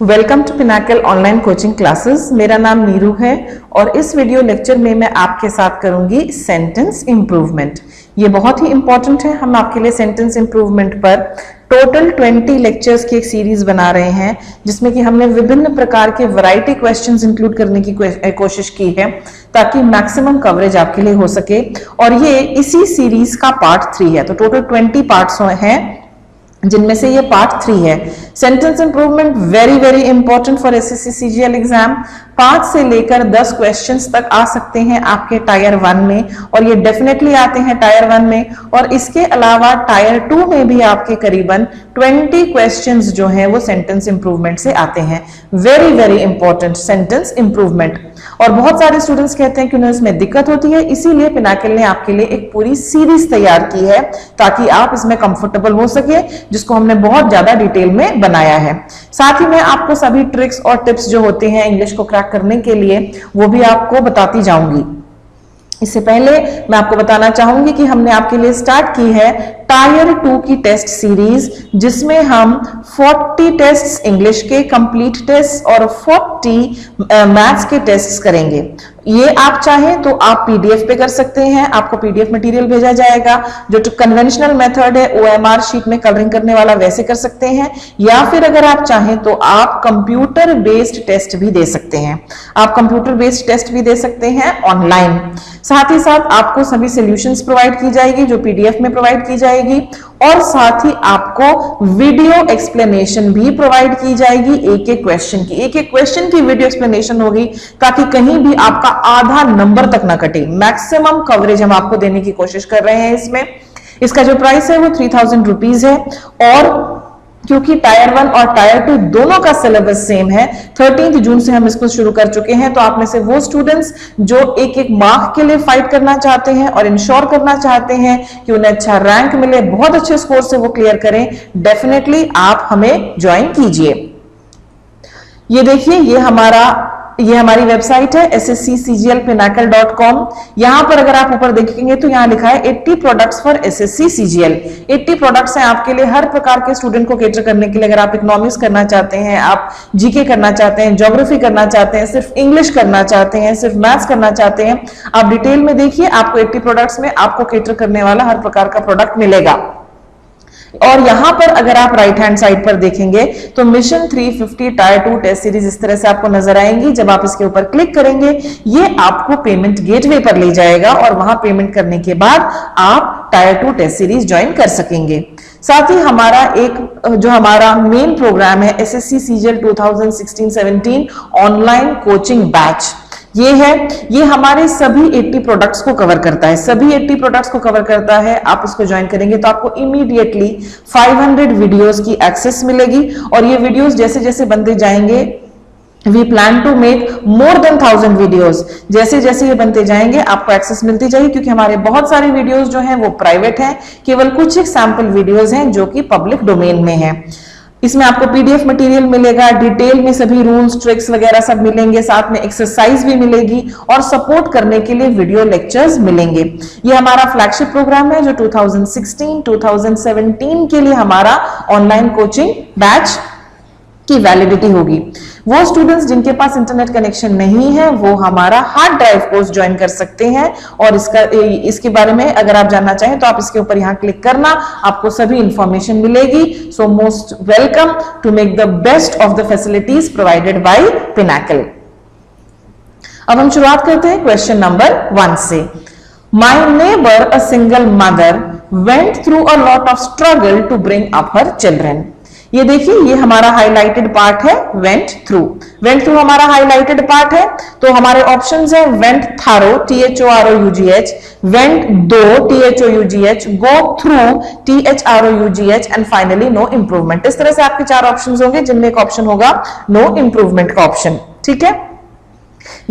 Welcome to Pinnacle online coaching classes. मेरा नाम नीरू है और इस वीडियो लेक्चर में मैं आपके साथ करूंगी सेंटेंस इंप्रूवमेंट। ये बहुत ही इंपॉर्टेंट है। हम आपके लिए सेंटेंस इंप्रूवमेंट पर टोटल 20 लेक्चर्स की एक सीरीज बना रहे हैं, जिसमें कि हमने विभिन्न प्रकार के वैरायटी क्वेश्चंस इंक्लूड करने की कोशिश की है ताकि मैक्सिमम कवरेज आपके लिए हो सके। और ये इसी सीरीज का पार्ट 3 है। तो टोटल 20 पार्ट्स हैं, जिनमें से ये पार्ट 3 है। Sentence improvement very important for SSC CGL exam. 5 से लेकर 10 क्वेश्चंस तक आ सकते हैं आपके टायर 1 में, और ये डेफिनेटली आते हैं टायर 1 में। और इसके अलावा टायर 2 में भी आपके करीबन 20 क्वेश्चंस जो हैं वो सेंटेंस इंप्रूवमेंट से आते हैं। Very important sentence improvement. और बहुत सारे स्टूडेंट्स कहते हैं कि उन्हें इसमें दिक्कत होती है, इसीलिए पिनाकल ने आपके लिए एक पूरी सीरीज तैयार की है ताकि आप इसमें कंफर्टेबल हो सके, जिसको हमने बहुत ज्यादा डिटेल में बनाया है। साथ ही मैं आपको सभी ट्रिक्स और टिप्स जो होते हैं इंग्लिश को क्रैक करने के लिए वो भी आपको बताती जाऊंगी। इससे पहले मैं आपको बताना चाहूंगी कि हमने आपके लिए स्टार्ट की है टायर 2 की टेस्ट सीरीज, जिसमें हम 40 टेस्ट्स इंग्लिश के कंप्लीट टेस्ट और 40 मैथ्स के टेस्ट्स करेंगे। ये आप चाहें तो आप पीडीएफ पे कर सकते हैं, आपको पीडीएफ मटेरियल भेजा जाएगा। जो कन्वेंशनल मेथड है ओएमआर शीट में कलरिंग करने वाला, वैसे कर सकते हैं, या फिर अगर आप चाहें तो आप कंप्यूटर बेस्ड टेस्ट भी दे सकते हैं। आप कंप्यूटर बेस्ड टेस्ट भी दे सकते हैं ऑनलाइन। साथ ही साथ आपको सभी सॉल्यूशंस प्रोवाइड की जाएगी जो पीडीएफ में प्रोवाइड की जाएगी, और साथ ही आपको वीडियो एक्सप्लेनेशन भी प्रोवाइड की जाएगी। एक एक क्वेश्चन की वीडियो एक्सप्लेनेशन होगी ताकि कहीं भी आपका आधा नंबर तक ना कटे। मैक्सिमम कवरेज हम आपको देने की कोशिश कर रहे हैं इसमें। इसका जो प्राइस है वो 3000 रुपीज है, और क्योंकि टायर 1 और टायर 2 दोनों का सिलेबस सेम है, 13 जून से हम इसको शुरू कर चुके हैं। तो आप में से वो स्टूडेंट्स जो एक मार्क के लिए फाइट करना चाहते हैं और इंश्योर करना चाहते हैं कि उन्हें अच्छा रैंक मिले, बहुत अच्छे स्कोर से वो क्लियर करें, डेफिनेटली आप हमें ज्वाइन कीजिए। ये देखिए, ये हमारी वेबसाइट है ssccglpinacle.com। यहां पर अगर आप ऊपर देखेंगे तो यहां लिखा है 80 products for SSC CGL. 80 products हैं आपके लिए, हर प्रकार के स्टूडेंट को केटर करने के लिए। अगर आप इकोनॉमिक्स करना चाहते हैं, आप जीके करना चाहते हैं, ज्योग्राफी करना चाहते हैं, सिर्फ इंग्लिश करना चाहते हैं, सिर्फ मैथ्स करना चाहते हैं, आप डिटेल में देखिए। आपको 80 प्रोडक्ट्स में आपको केटर करने वाला हर प्रकार का प्रोडक्ट मिलेगा। और यहां पर अगर आप राइट हैंड साइड पर देखेंगे तो मिशन 350 टायर 2 टेस्ट सीरीज इस तरह से आपको नजर आएंगी। जब आप इसके ऊपर क्लिक करेंगे, ये आपको पेमेंट गेटवे पर ले जाएगा, और वहां पेमेंट करने के बाद आप टायर 2 टेस्ट सीरीज ज्वाइन कर सकेंगे। साथ ही हमारा मेन प्रोग्राम है SSC CGL 2016-17 online coaching batch. ये हमारे सभी 80 प्रोडक्ट्स को कवर करता है। सभी 80 प्रोडक्ट्स को कवर करता है। आप इसको ज्वाइन करेंगे तो आपको इमीडिएटली 500 वीडियोस की एक्सेस मिलेगी, और ये वीडियोस जैसे जैसे बनते जाएंगे, we plan to make more than 1000 videos. जैसे जैसे ये बनते जाएंगे आपको एक्सेस मिलती जाएगी, क्योंकि हमारे बहुत सारे वीडियोस जो हैं वो प्राइवेट हैं। केवल कुछ एक सैंपल वीडियोस हैं जो कि पब्लिक डोमेन में है। इसमें आपको पीडीएफ मटेरियल मिलेगा, डिटेल में सभी रूल्स ट्रिक्स वगैरह सब मिलेंगे, साथ में एक्सरसाइज भी मिलेगी, और सपोर्ट करने के लिए वीडियो लेक्चर्स मिलेंगे। ये हमारा फ्लैगशिप प्रोग्राम है जो 2016-2017 के लिए हमारा ऑनलाइन कोचिंग बैच की वैलिडिटी होगी। वो स्टूडेंट्स जिनके पास इंटरनेट कनेक्शन नहीं है वो हमारा हार्ड ड्राइव कोर्स ज्वाइन कर सकते हैं, और इसके बारे में अगर आप जानना चाहें तो आप इसके ऊपर यहां क्लिक करना, आपको सभी इंफॉर्मेशन मिलेगी। So most welcome to make the best of the facilities provided by Pinnacle. अब हम शुरुआत करते हैं क्वेश्चन नंबर 1 से। My neighbour a single mother went through a lot of struggle to bring up her children. ये देखिए, ये हमारा हाईलाइटेड पार्ट है, वेंट थ्रू हमारा हाईलाइटेड पार्ट है। तो हमारे ऑप्शंस हैं went thorough THOROUGH, went though THOUGH, go through THROUGH, and finally no improvement. इस तरह से आपके 4 ऑप्शंस होंगे, जिनमें एक ऑप्शन होगा नो इंप्रूवमेंट का ऑप्शन। ठीक है,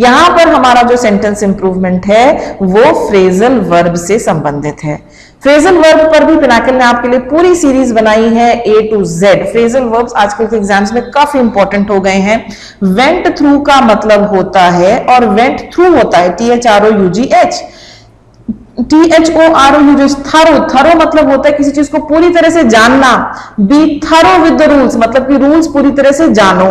यहां पर हमारा जो सेंटेंस इंप्रूवमेंट है वो फ्रेजल वर्ब से संबंधित है। फ्रेजल वर्ब पर भी पिनाकल ने आपके लिए पूरी सीरीज बनाई है A to Z। Phrasal verbs आजकल के एग्जाम्स में काफी इंपॉर्टेंट हो गए हैं। वेंट थ्रू का मतलब होता है, और वेंट थ्रू होता है THROUGH। THORO use, thorough, thorough मतलब होता है किसी चीज को पूरी तरह से जानना। B thorough with the rules मतलब कि रूल्स पूरी तरह से जानो।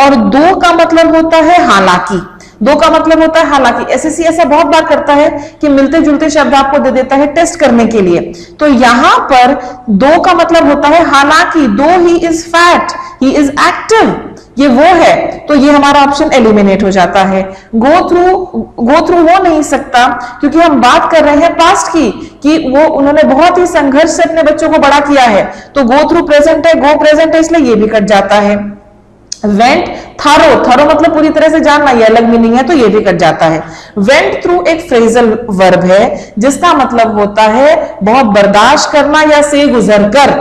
और दो का मतलब होता है हालांकि, दो का मतलब होता है हालांकि। एसएससी ऐसा बहुत बार करता है कि मिलते जुलते शब्द आपको दे देता है टेस्ट करने के लिए। तो यहां पर दो का मतलब होता है हालांकि, दो he is fat, he is active, ये वो है। तो ये हमारा ऑप्शन एलिमिनेट हो जाता है। गो थ्रू हो नहीं सकता क्योंकि हम बात कर रहे हैं पास्ट की, कि वो उन्होंने बहुत ही संघर्ष से अपने बच्चों को बड़ा किया है। तो गो थ्रू प्रेजेंट है, गो प्रेजेंट है, इसलिए ये भी कट जाता है। वेंट थारो, थारो मतलब पूरी तरह से जानना, ये अलग मीनिंग है तो ये भी कट जाता है। वेंट थ्रू एक फ्रेजल वर्ब है जिसका मतलब होता है बहुत बर्दाश्त करना या से गुजर कर।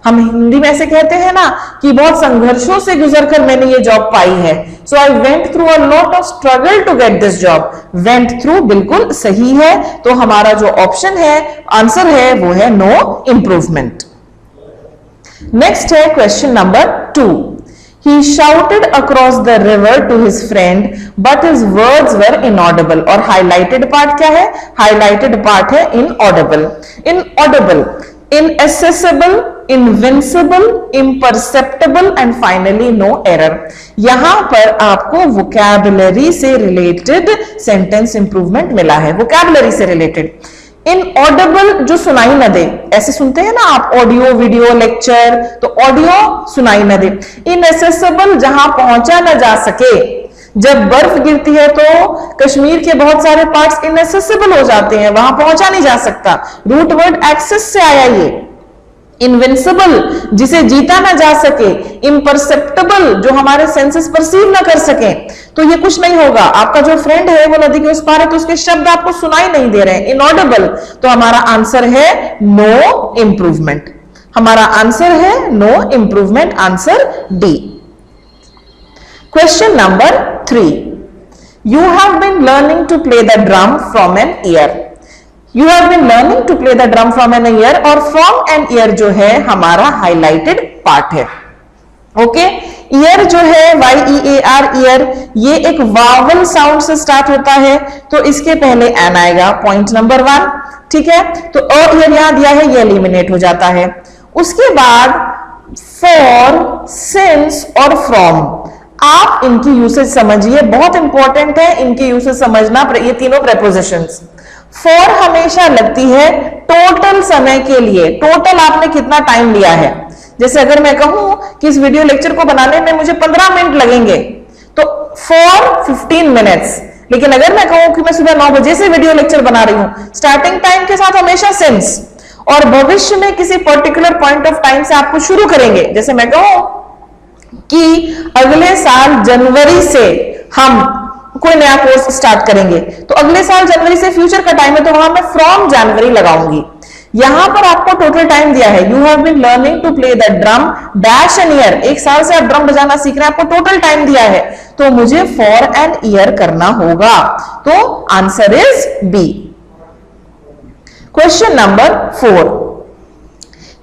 हम हिंदी में ऐसे कहते हैं ना कि बहुत संघर्षों से गुजरकर मैंने ये जॉब पाई है। So I went through a lot of struggle to get this job. Went through बिल्कुल सही है। तो हमारा जो ऑप्शन है, आंसर है, वो है नो इम्प्रूवमेंट। नेक्स्ट है question number 2। He shouted across the river to his friend, but his words were inaudible. और highlighted part क्या है? Highlighted part है inaudible. Inaudible, inaccessible, invincible, imperceptible and finally no error. यहां पर आपको vocabulary से related sentence improvement मिला है। vocabulary से related इनऑडिबल जो सुनाई न दे, ऐसे सुनते हैं ना आप ऑडियो वीडियो लेक्चर, तो ऑडियो सुनाई न दे। इनएसेसिबल जहां पहुंचा न जा सके, जब बर्फ गिरती है तो कश्मीर के बहुत सारे पार्ट्स इनएसेसिबल हो जाते हैं, वहां पहुंचा नहीं जा सकता। रूट वर्ड एक्सेस से आया ये। इनविंसिबल जिसे जीता ना जा सके। इम्परसेप्टेबल जो हमारे सेंसेस परसीव ना कर सके। तो ये कुछ नहीं होगा। आपका जो फ्रेंड है वो नदी के उस पार है तो उसके शब्द आपको सुनाई नहीं दे रहे हैं, इनऑडिबल। तो हमारा आंसर है नो इम्प्रूवमेंट। हमारा आंसर है no improvement, answer D. Question number 3। You have been learning to play the drum from an year. You have been learning to play the drum from an ear, और from an ear जो है हमारा highlighted part है। Okay, year जो है YEAR year, ये एक vowel sound से स्टार्ट होता है तो इसके पहले एन आएगा, पॉइंट नंबर 1। ठीक है, तो अ ईयर यहां दिया है, ये एलिमिनेट हो जाता है। उसके बाद फॉर, सिंस और फ्रॉम, आप इनकी यूसेज समझिए, बहुत इंपॉर्टेंट है इनकी यूसेज समझना, ये तीनों प्रेपोजिशंस। फॉर हमेशा लगती है टोटल समय के लिए, टोटल आपने कितना टाइम लिया है। जैसे अगर मैं कहूं कि इस वीडियो लेक्चर को बनाने में मुझे 15 मिनट लगेंगे तो फॉर 15 मिनट्स। लेकिन अगर मैं कहूं कि मैं सुबह 9 बजे से वीडियो लेक्चर बना रही हूं, स्टार्टिंग टाइम के साथ हमेशा सिंस, और भविष्य में किसी पर्टिकुलर पॉइंट ऑफ टाइम से आपको शुरू करेंगे। जैसे मैं कहूं कि अगले साल जनवरी से हम कोई नया कोर्स स्टार्ट करेंगे, तो अगले साल जनवरी से फ्यूचर का टाइम है तो वहां मैं फ्रॉम जनवरी लगाऊंगी। यहां पर आपको टोटल टाइम दिया है, you have been learning to play the drum dash an year, 1 साल से आप ड्रम बजाना सीख रहे हैं, आपको टोटल टाइम दिया है तो मुझे फॉर एन ईयर करना होगा। तो answer is B. Question number 4।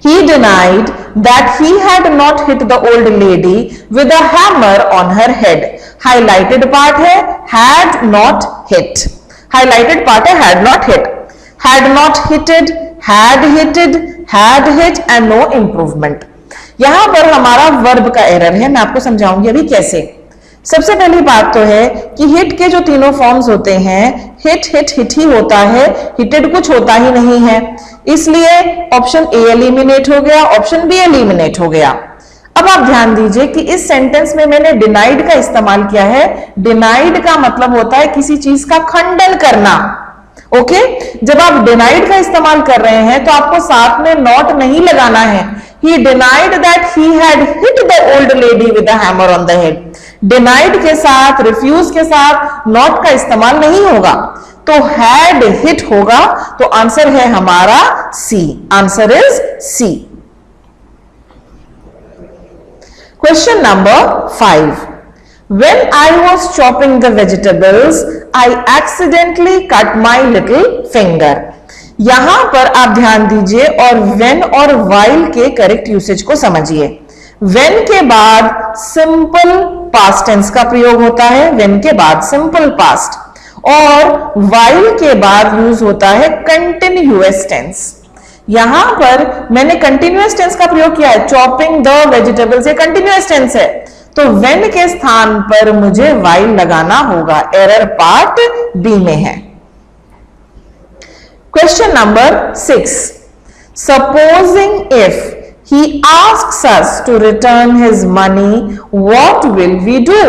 He denied that he had not hit the old lady with a hammer on her head. Highlighted part है had not hit. Highlighted part है had not hit. Had not hitted, had hitted, had hit and no improvement. यहां पर हमारा verb का error है, मैं आपको समझाऊंगी अभी कैसे। सबसे पहली बात तो है कि हिट के जो तीनों फॉर्म्स होते हैं, हिट हिट हिट ही होता है, हिटेड कुछ होता ही नहीं है, इसलिए ऑप्शन ए एलिमिनेट हो गया, ऑप्शन बी एलिमिनेट हो गया। अब आप ध्यान दीजिए कि इस सेंटेंस में मैंने डिनाइड का इस्तेमाल किया है। डिनाइड का मतलब होता है किसी चीज का खंडन करना। ओके, जब आप डिनाइड का इस्तेमाल कर रहे हैं तो आपको साथ में नॉट नहीं लगाना है। He denied that he had hit the old lady with a hammer on the head. Denied के साथ, refuse के साथ not का इस्तेमाल नहीं होगा, तो had hit होगा। तो आंसर है हमारा C। Answer is C। Question number 5। When I was chopping the vegetables, I accidentally cut my little finger. यहां पर आप ध्यान दीजिए और when और while के करेक्ट यूसेज को समझिए। when के बाद सिंपल पास्ट टेंस का प्रयोग होता है, when के बाद सिंपल पास्ट, और while के बाद यूज होता है कंटिन्यूअस टेंस। यहां पर मैंने कंटिन्यूअस टेंस का प्रयोग किया है, चॉपिंग द वेजिटेबल्स, ये कंटिन्यूअस टेंस है, तो when के स्थान पर मुझे while लगाना होगा। एरर पार्ट बी में है। Question number 6, supposing if he asks us to return his money, what will we do?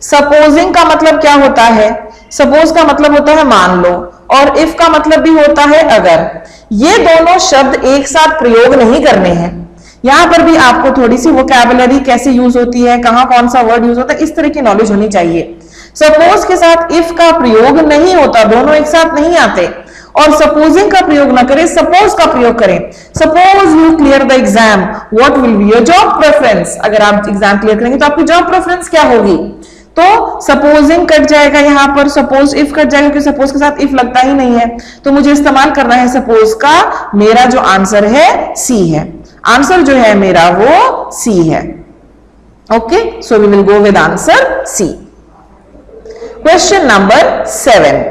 Supposing का मतलब क्या होता है? सपोज का मतलब होता है मान लो, और इफ का मतलब भी होता है अगर। ये दोनों शब्द एक साथ प्रयोग नहीं करने हैं। यहां पर भी आपको थोड़ी सी वोकैबुलरी कैसे यूज होती है, कहां कौन सा वर्ड यूज होता है, इस तरह की नॉलेज होनी चाहिए। सपोज के साथ इफ का प्रयोग नहीं होता, दोनों एक साथ नहीं आते। और सपोजिंग का प्रयोग ना करें, सपोज का प्रयोग करें। Suppose you clear the exam, what will be your job preference? अगर आप एग्जाम क्लियर करेंगे तो आपकी जॉब प्रेफरेंस क्या होगी? तो सपोजिंग कट जाएगा यहां पर, सपोज इफ कट जाएगा, क्योंकि सपोज के साथ इफ लगता ही नहीं है, तो मुझे इस्तेमाल करना है सपोज का। मेरा जो आंसर है सी है, आंसर जो है मेरा वो सी है। Okay, so we will go with answer C. Question number 7,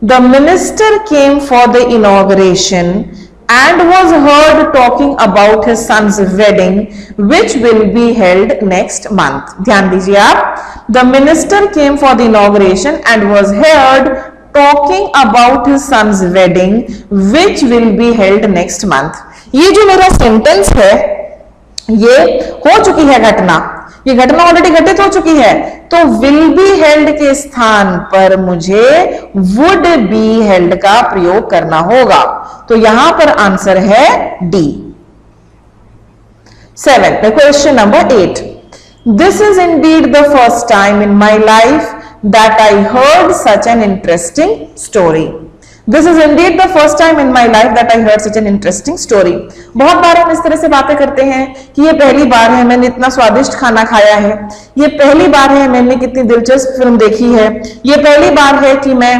the minister came for the inauguration and was heard talking about his son's wedding which will be held next month. ध्यान दीजिए आप, the minister came for the inauguration and was heard talking about his son's wedding which will be held next month. ये जो मेरा sentence है ये हो चुकी है घटना, ये घटना ऑलरेडी घटित हो चुकी है, तो विल बी हेल्ड के स्थान पर मुझे वुड बी हेल्ड का प्रयोग करना होगा। तो यहां पर आंसर है D. 7, question number 8, this is Indeed the first time in my life that I heard such an interesting story. This is indeed the first time in my life that I heard such an interesting story. बहुत बार हम इस तरह से बातें करते हैं कि ये पहली बार है मैंने इतना स्वादिष्ट खाना खाया है, ये पहली बार है मैंने कितनी दिलचस्प फिल्म देखी है, ये पहली बार है कि मैं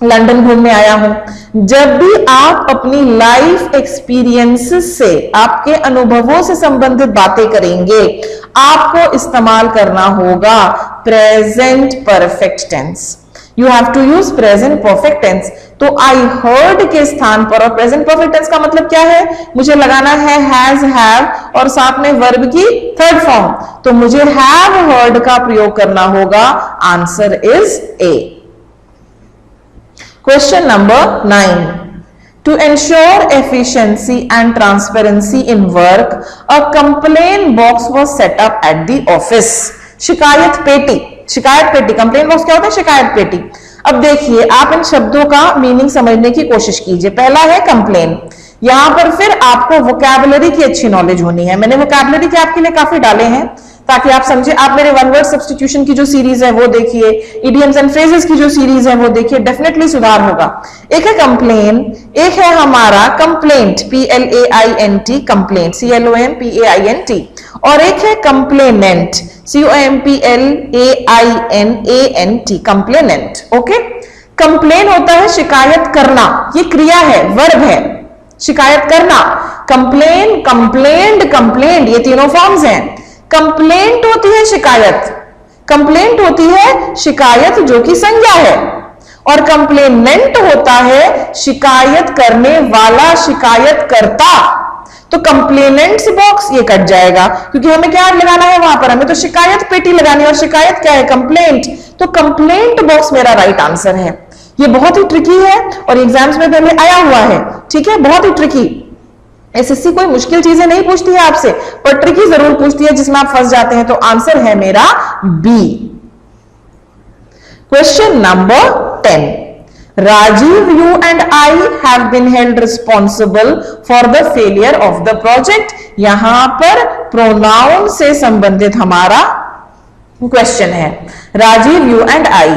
लंदन घूमने आया हूं। जब भी आप अपनी लाइफ एक्सपीरियंसेस से, आपके अनुभवों से संबंधित बातें करेंगे, आपको इस्तेमाल करना होगा present perfect tense. You have to use present perfect tense। तो I heard के स्थान पर, और present perfect tense का मतलब क्या है? मुझे लगाना है has, have और साथ में verb की थर्ड फॉर्म, तो मुझे have heard का प्रयोग करना होगा। Answer is A। Question number 9, to ensure efficiency and transparency in work, a complaint box was set up at the office। शिकायत पेटी, शिकायत पेटी, कंप्लेन बॉक्स क्या होता है? शिकायत पेटी। अब देखिए आप इन शब्दों का मीनिंग समझने की कोशिश कीजिए। पहला है कंप्लेन, यहां पर फिर आपको वोकैबुलरी की अच्छी नॉलेज होनी है। मैंने वोकैबुलरी के आपके लिए काफी डाले हैं ताकि आप समझे। आप मेरे वन वर्ड सब्स्टिट्यूशन की जो सीरीज है वो देखिए, इडियम्स एंड फ्रेजेस की जो सीरीज है वो देखिए, डेफिनेटली सुधार होगा। एक है कंप्लेन, एक है हमारा कंप्लेंट, PLAINT, कंप्लेंट, CLOMPAINT, और एक है complainant, COMPLAINANT, complainant. Okay, complain होता है शिकायत करना, ये क्रिया है, वर्ब है, शिकायत करना। कंप्लेन, कंप्लेंट, कंप्लेंट, ये तीनों फॉर्म्स हैं। कंप्लेंट होती है शिकायत, कंप्लेंट होती है शिकायत जो कि संज्ञा है, और कंप्लेनेंट होता है शिकायत करने वाला, शिकायत करता। तो कंप्लेनेंट्स बॉक्स ये कट जाएगा क्योंकि हमें क्या लगाना है वहां पर, हमें तो शिकायत पेटी लगानी है, और शिकायत क्या है? कंप्लेंट। तो कंप्लेंट बॉक्स मेरा राइट आंसर है। ये बहुत ही ट्रिकी है और एग्जाम्स में पहले आया हुआ है, ठीक है, बहुत ही ट्रिकी। एसएससी कोई मुश्किल चीजें नहीं पूछती है आपसे, पर ट्रिकी जरूर पूछती है जिसमें आप फंस जाते हैं। तो आंसर है मेरा B. Question number 10, Rajiv, you and I have been held responsible for the failure of the project। यहां पर प्रोनाउन से संबंधित हमारा क्वेश्चन है। Rajiv, you and I.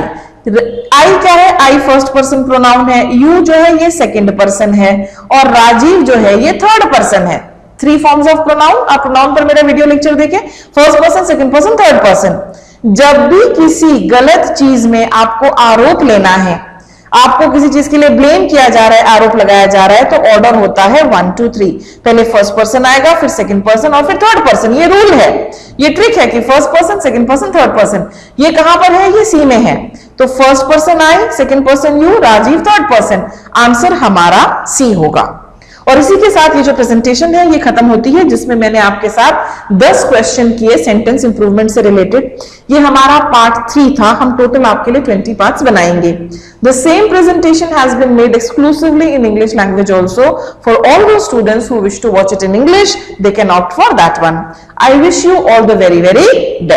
I क्या है? आई फर्स्ट पर्सन प्रोनाउन है, यू जो है ये सेकंड पर्सन है, और राजीव जो है ये थर्ड पर्सन है। 3 फॉर्म्स ऑफ प्रोनाउन। आप प्रोनाउन पर मेरा वीडियो लेक्चर देखें, first person, second person, third person. जब भी किसी गलत चीज में आपको आरोप लेना है, आपको किसी चीज के लिए ब्लेम किया जा रहा है, आरोप लगाया जा रहा है, तो ऑर्डर होता है 1 2 3। पहले फर्स्ट पर्सन आएगा, फिर सेकंड पर्सन और फिर थर्ड पर्सन। ये रूल है, ये ट्रिक है कि first person, second person, third person. ये कहां पर है? ये सी में है। तो first person I, second person you, Rajiv third person, answer हमारा सी होगा। और इसी के साथ ये जो प्रेजेंटेशन है ये खत्म होती है, जिसमें मैंने आपके साथ 10 क्वेश्चन किए सेंटेंस इंप्रूवमेंट से रिलेटेड। ये हमारा पार्ट 3 था, हम टोटल आपके लिए 20 पार्ट्स बनाएंगे। The same presentation has been made exclusively in English language also. For all those students who wish to watch it in English, they can opt for that one. I wish you all the very, very best.